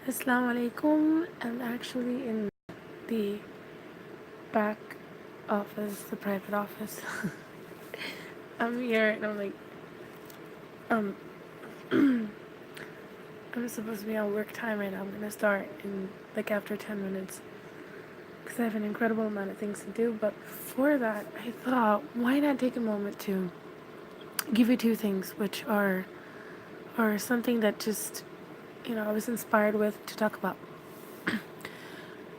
Assalamu alaikum. I'm actually in the back office, the private office. I'm here and I'm like, um, I'm supposed to be on work time right now. I'm gonna start in like after 10 minutes because I have an incredible amount of things to do. But before that, I thought, why not take a moment to give you two things, which are something that just I was inspired with to talk about.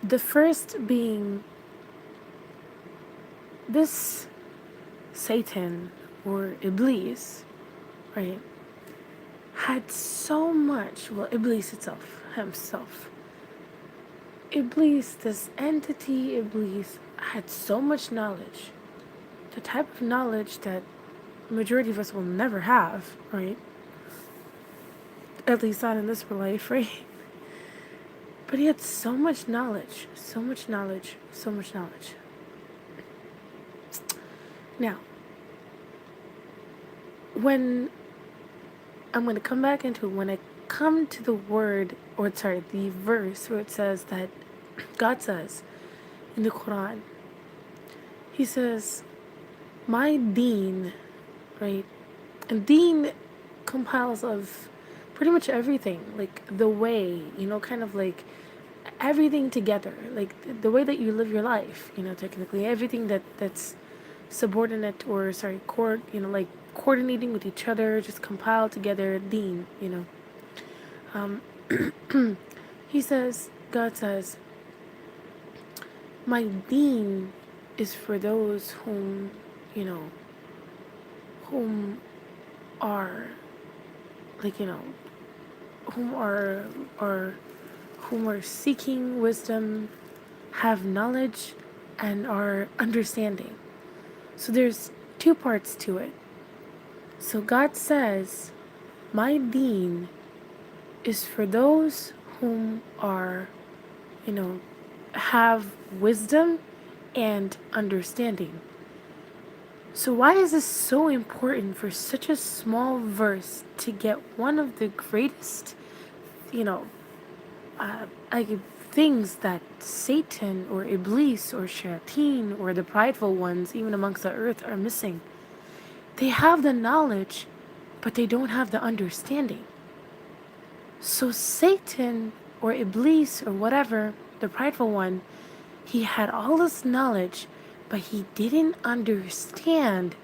The first being this Satan or Iblis, right, had so much, well, Iblis itself, himself. Iblis, this entity Iblis, had so much knowledge. The type of knowledge that majority of us will never have, right? At least not in this life, right? But he had so much knowledge, so much knowledge, so much knowledge. Now, when I'm going to come back into it, when I come to the word, or sorry, the verse where it says that God says in the Quran, He says, my deen, right? And deen compiles of pretty much everything, like the way, kind of like everything together, like the way that you live your life, technically everything that's subordinate or sorry, like coordinating with each other, just compiled together, deen, Um, he says, God says, my deen is for those you know, whom are, like, whom are, whom are seeking wisdom, have knowledge, and are understanding. So there's two parts to it. So God says, my deen is for those whom are, have wisdom and understanding. So why is this so important for such a small verse to get one of the greatest, you know, like things that Satan or Iblis or Shayateen or the prideful ones, even amongst the earth, are missing? They have the knowledge, but they don't have the understanding. So Satan or Iblis or whatever, the prideful one, he had all this knowledge, but he didn't understand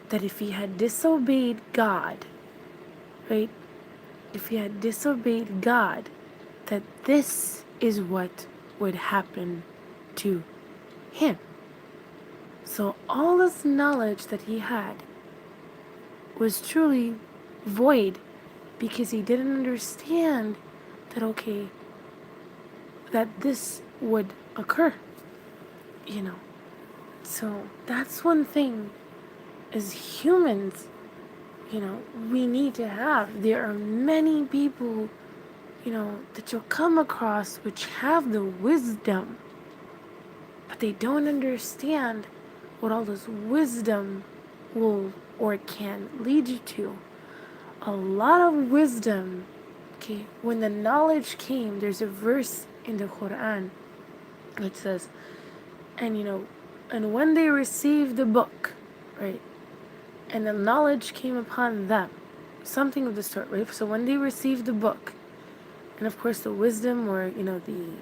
that if he had disobeyed God, right? If he had disobeyed God, that this is what would happen to him. So all this knowledge that he had was truly void because he didn't understand that, okay, that this would occur, you know. So that's one thing as humans, we need to have. There are many people, that you'll come across which have the wisdom, but they don't understand what all this wisdom will or can lead you to. A lot of wisdom, okay, when the knowledge came, there's a verse in the Quran which says, and and when they received the book, right, and the knowledge came upon them, something of the sort, right? So when they received the book, and of course the wisdom or the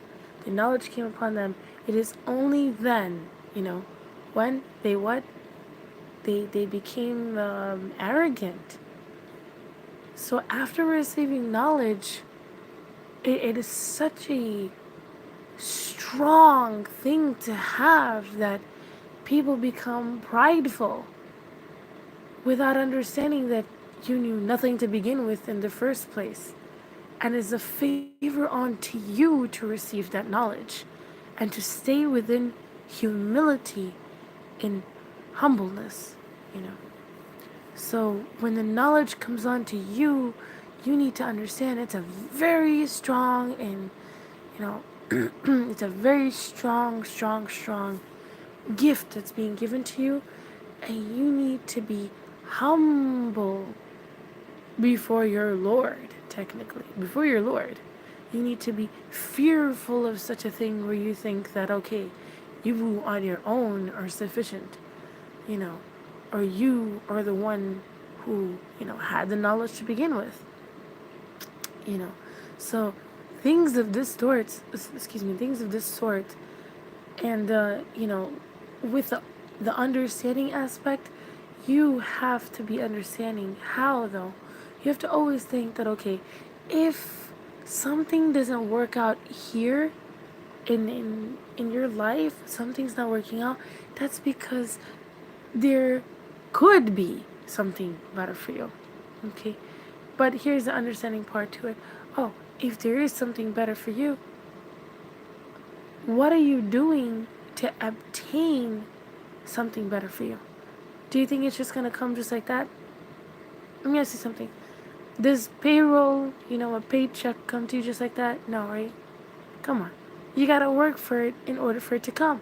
knowledge came upon them, it is only then, when they what they became arrogant. So after receiving knowledge, it is such a strong thing to have that people become prideful without understanding that you knew nothing to begin with in the first place. And it's a favor unto you to receive that knowledge and to stay within humility in humbleness, So when the knowledge comes onto you, you need to understand it's a very strong and, it's a very strong, strong, strong gift that's being given to you. And you need to be humble before your Lord, technically, before your Lord. You need to be fearful of such a thing where you think that, okay, you on your own are sufficient, you know, or you are the one who, had the knowledge to begin with, you know. So things of this sort, things of this sort, and, with the understanding aspect, you have to be understanding how, though. You have to always think that, okay, if something doesn't work out here in your life, something's not working out, that's because there could be something better for you. Okay? But here's the understanding part to it. Oh, if there is something better for you, what are you doing to obtain something better for you? Do you think it's just gonna come just like that? Let me ask you something. Does payroll, a paycheck come to you just like that? No, right? Come on. You gotta work for it in order for it to come.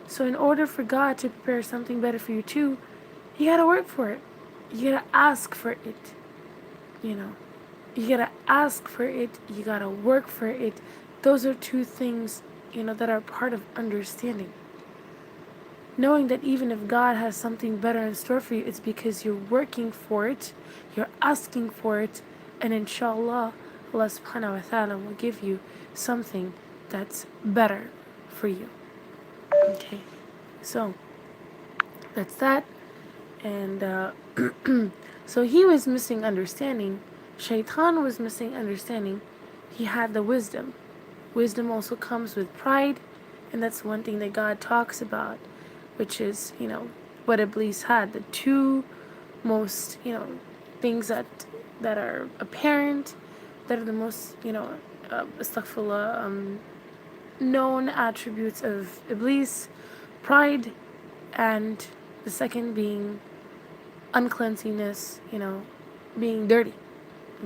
So in order for God to prepare something better for you too, you gotta work for it. You gotta ask for it. You know. You gotta ask for it. You gotta work for it. Those are two things, that are part of understanding. Knowing that even if God has something better in store for you, it's because you're working for it, you're asking for it, and inshallah, Allah subhanahu wa ta'ala will give you something that's better for you. Okay, so that's that. And so he was missing understanding. Shaitan was missing understanding. He had the wisdom. Wisdom also comes with pride, and that's one thing that God talks about, which is, what Iblis had. The two most, things that are apparent, that are the most, astaghfirullah, known attributes of Iblis, pride, and the second being uncleanliness, being dirty.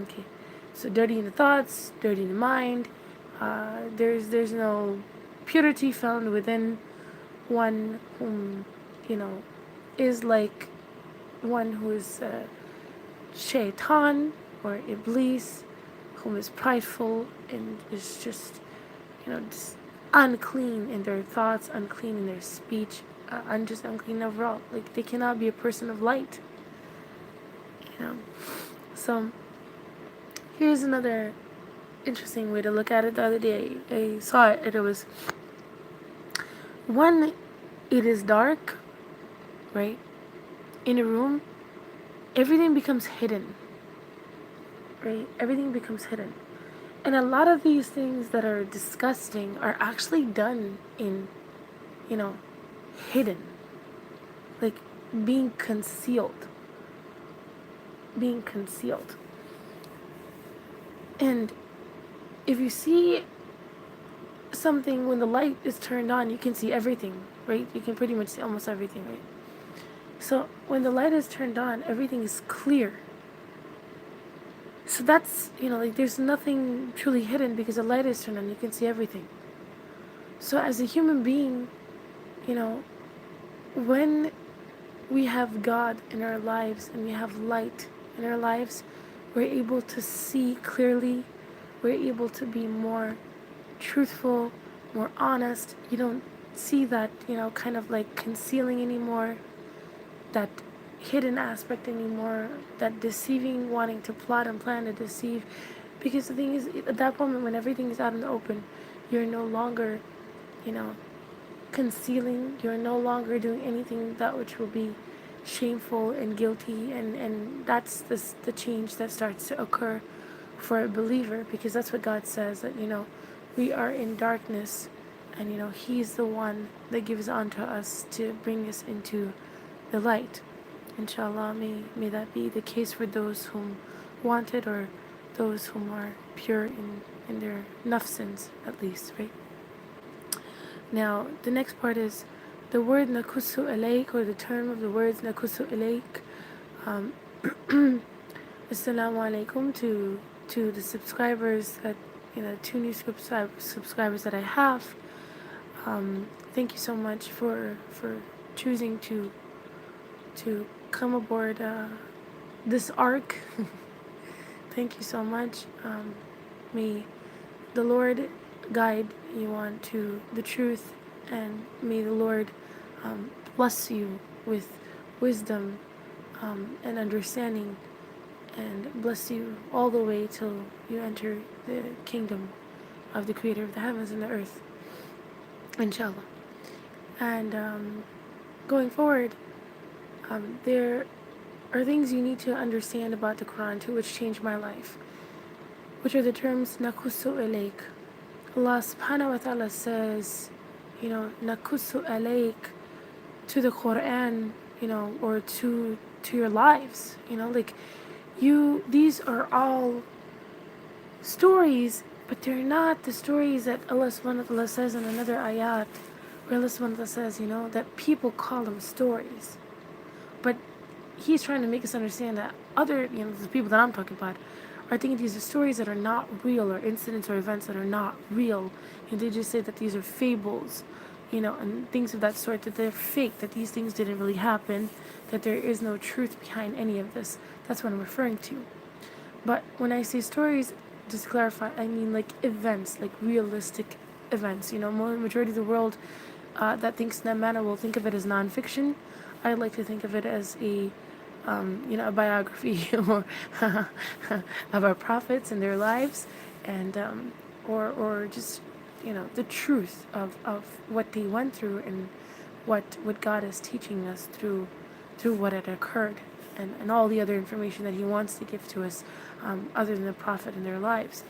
Okay, so dirty in the thoughts, dirty in the mind. There's no purity found within one whom, is like one who is shaitan or iblis, whom is prideful and is just, just unclean in their thoughts, unclean in their speech, and just unclean overall. Like, they cannot be a person of light, So, here's another interesting way to look at it. The other day I saw it, and it was, when it is dark, right, in a room, everything becomes hidden, right? Everything becomes hidden. And a lot of these things that are disgusting are actually done in, hidden. Like, being concealed. Being concealed. And if you see something when the light is turned on, you can see everything, right? You can pretty much see almost everything, right? So when the light is turned on, everything is clear. So that's, there's nothing truly hidden because the light is turned on. You can see everything. So as a human being, when we have God in our lives and we have light in our lives, we're able to see clearly. We're able to be more truthful, more honest. You don't see that, kind of like concealing anymore, that hidden aspect anymore, that deceiving, wanting to plot and plan to deceive. Because the thing is, at that moment when everything is out in the open, you're no longer, concealing. You're no longer doing anything that which will be shameful and guilty, and that's the change that starts to occur for a believer, because that's what God says, that we are in darkness, and He's the one that gives unto us to bring us into the light. Inshallah, may that be the case for those whom want it, or those whom are pure in their nafsins, at least, right? Now, the next part is the word nakusu alayk, or the term of the words nakusu alayk. Assalamu alaikum to the subscribers that, 2 new subscribers that I have. Thank you so much for choosing to come aboard this arc. Thank you so much. May the Lord guide you on to the truth, and may the Lord bless you with wisdom and understanding, and bless you all the way till you enter the kingdom of the Creator of the heavens and the earth, inshallah. And going forward, there are things you need to understand about the Quran too, which changed my life, which are the terms nakusu alayk. Allah subhanahu wa ta'ala says, nakusu alayk to the Quran, or to your lives, like these are all stories, but they're not the stories that Allah subhanahu wa ta'ala says in another ayat, where Allah subhanahu wa ta'ala says, that people call them stories. But He's trying to make us understand that other, the people that I'm talking about, are thinking these are stories that are not real, or incidents or events that are not real. And they just say that these are fables, and things of that sort, that they're fake, that these things didn't really happen, that there is no truth behind any of this. That's what I'm referring to. But when I say stories, just to clarify, I mean like events, like realistic events. Majority of the world that thinks in that manner will think of it as nonfiction. I like to think of it as a biography or of our prophets and their lives, and or just the truth of what they went through, and what God is teaching us through what had occurred, and all the other information that He wants to give to us, other than the prophet and their lives,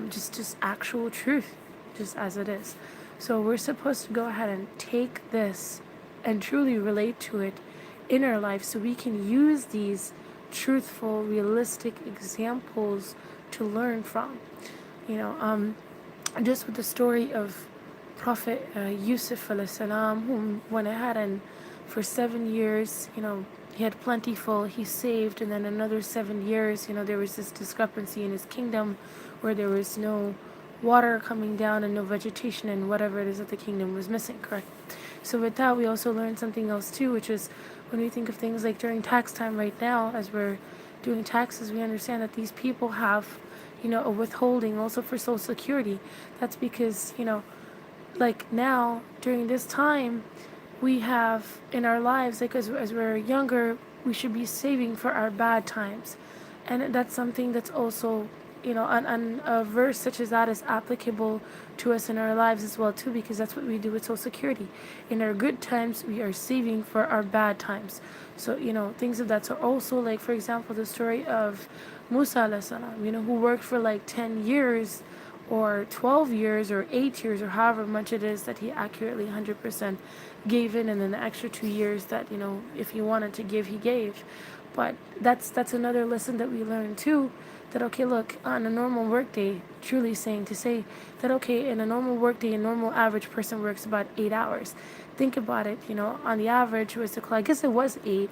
just actual truth, just as it is. So we're supposed to go ahead and take this and truly relate to it in our life, so we can use these truthful, realistic examples to learn from. Just with the story of Prophet Yusuf alayhi salam, whom went ahead and for 7 years, he had plentiful, he saved, and then another 7 years, there was this discrepancy in his kingdom where there was no water coming down and no vegetation and whatever it is that the kingdom was missing, correct? So with that, we also learned something else too, which is when we think of things like during tax time right now, as we're doing taxes, we understand that these people have, a withholding also for Social Security. That's because, like now, during this time, we have in our lives, like as we're younger, we should be saving for our bad times. And that's something that's also, and a verse such as that is applicable to us in our lives as well too, because that's what we do with Social Security. In our good times, we are saving for our bad times. So, things of that. So also, like, for example, the story of Musa alayhi salam, who worked for like 10 years or 12 years or 8 years or however much it is that he accurately 100% gave in, and then the extra 2 years that, if he wanted to give, he gave. But that's another lesson that we learn too, that okay, look, on a normal workday, truly saying to say that okay, in a normal workday, a normal average person works about 8 hours. Think about it, on the average was I guess it was 8,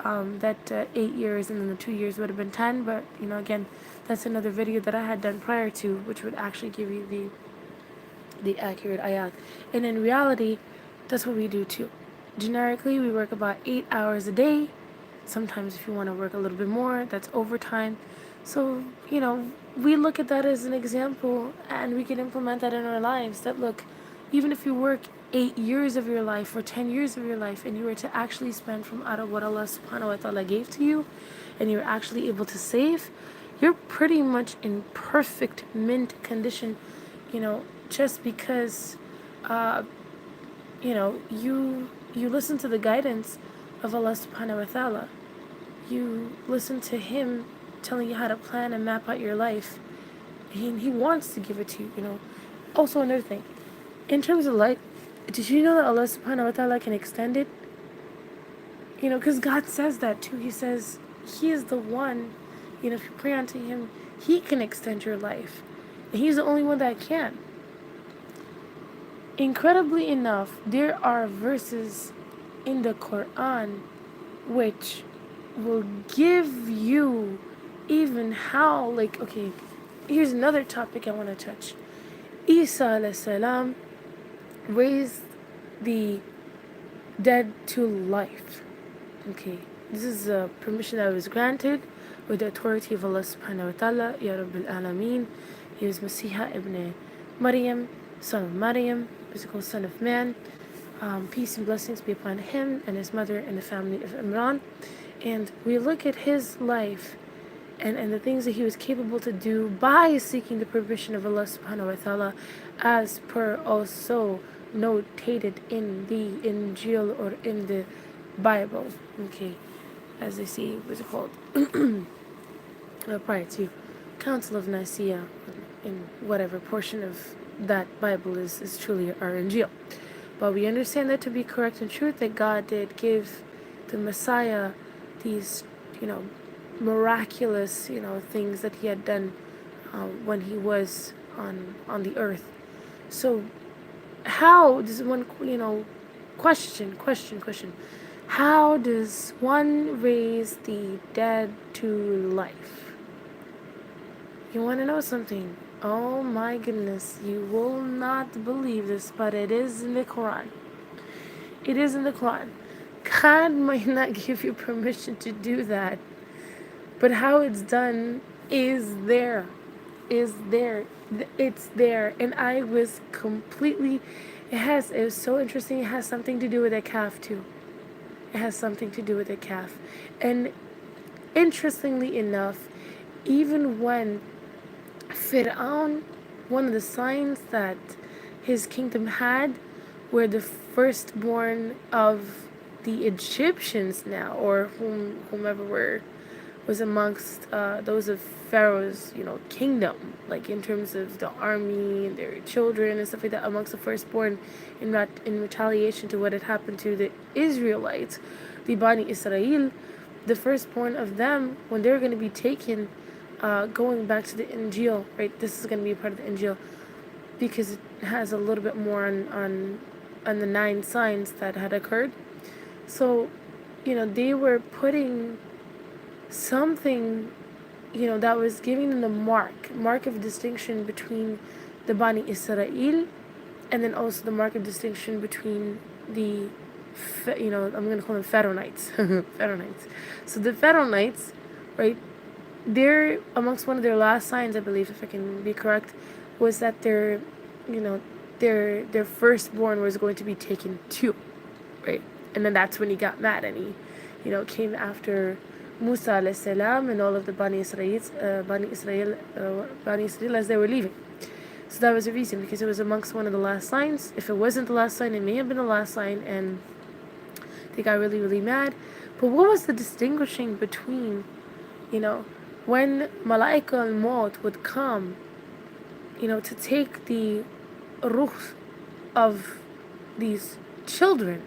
8 years, and then the 2 years would have been 10, but again, that's another video that I had done prior to, which would actually give you the accurate ayat. And in reality, that's what we do too. Generically, we work about 8 hours a day. Sometimes if you want to work a little bit more, that's overtime. So, we look at that as an example, and we can implement that in our lives, that look, even if you work 8 years of your life or 10 years of your life, and you were to actually spend from out of what Allah subhanahu wa ta'ala gave to you, and you're actually able to save, you're pretty much in perfect mint condition, just because you listen to the guidance of Allah subhanahu wa ta'ala. You listen to Him telling you how to plan and map out your life. He wants to give it to you, Also, another thing, in terms of life, did you know that Allah subhanahu wa ta'ala can extend it? Because God says that too. He says He is the one, if you pray unto Him, He can extend your life. And He's the only one that can. Incredibly enough, there are verses in the Quran which will give you even how, okay, here's another topic I want to touch. Isa alayhi salam raised the dead to life. Okay, this is a permission that was granted with the authority of Allah subhanahu wa ta'ala, Ya Rabbil Alameen. He was Masiha ibn Maryam, son of Maryam, physical son of man. Peace and blessings be upon him and his mother and the family of Imran. And we look at his life and the things that he was capable to do by seeking the permission of Allah subhanahu wa ta'ala, as per also notated in the Injil or in the Bible. Okay, as they see, what's it called? Prior to Council of Nicaea, in whatever portion of that Bible is truly our Injil. But we understand that to be correct and truth, that God did give the Messiah these, miraculous, things that he had done when he was on the earth. So how does one, question, how does one raise the dead to life? You want to know something? Oh my goodness, you will not believe this, but it is in the Quran. It is in the Quran. God might not give you permission to do that, but how it's done is there. It's there. And I was completely, it was so interesting. It has something to do with a calf too. It has something to do with a calf. And interestingly enough, even when Fir'aun, one of the signs that his kingdom had, were the firstborn of the Egyptians now, or whomever was amongst those of Pharaoh's, kingdom, like in terms of the army and their children and stuff like that, amongst the firstborn, in retaliation to what had happened to the Israelites, the Bani Israel, the firstborn of them, when they were going to be taken, going back to the Injil, right? This is going to be a part of the Injil because it has a little bit more on the 9 signs that had occurred. So, they were putting something, that was giving them the mark of distinction between the Bani Israel, and then also the mark of distinction between the, I'm going to call them Pharaonites. Pharaonites. So the Pharaonites, right, they're amongst one of their last signs, I believe, if I can be correct, was that their firstborn was going to be taken too, right? And then that's when he got mad and he, came after Musa alayhi salam and all of the Bani Israel as they were leaving. So that was the reason, because it was amongst one of the last signs. If it wasn't the last sign, it may have been the last sign, and they got really, really mad. But what was the distinguishing between, when Malaika al-Maut would come, to take the ruh of these children,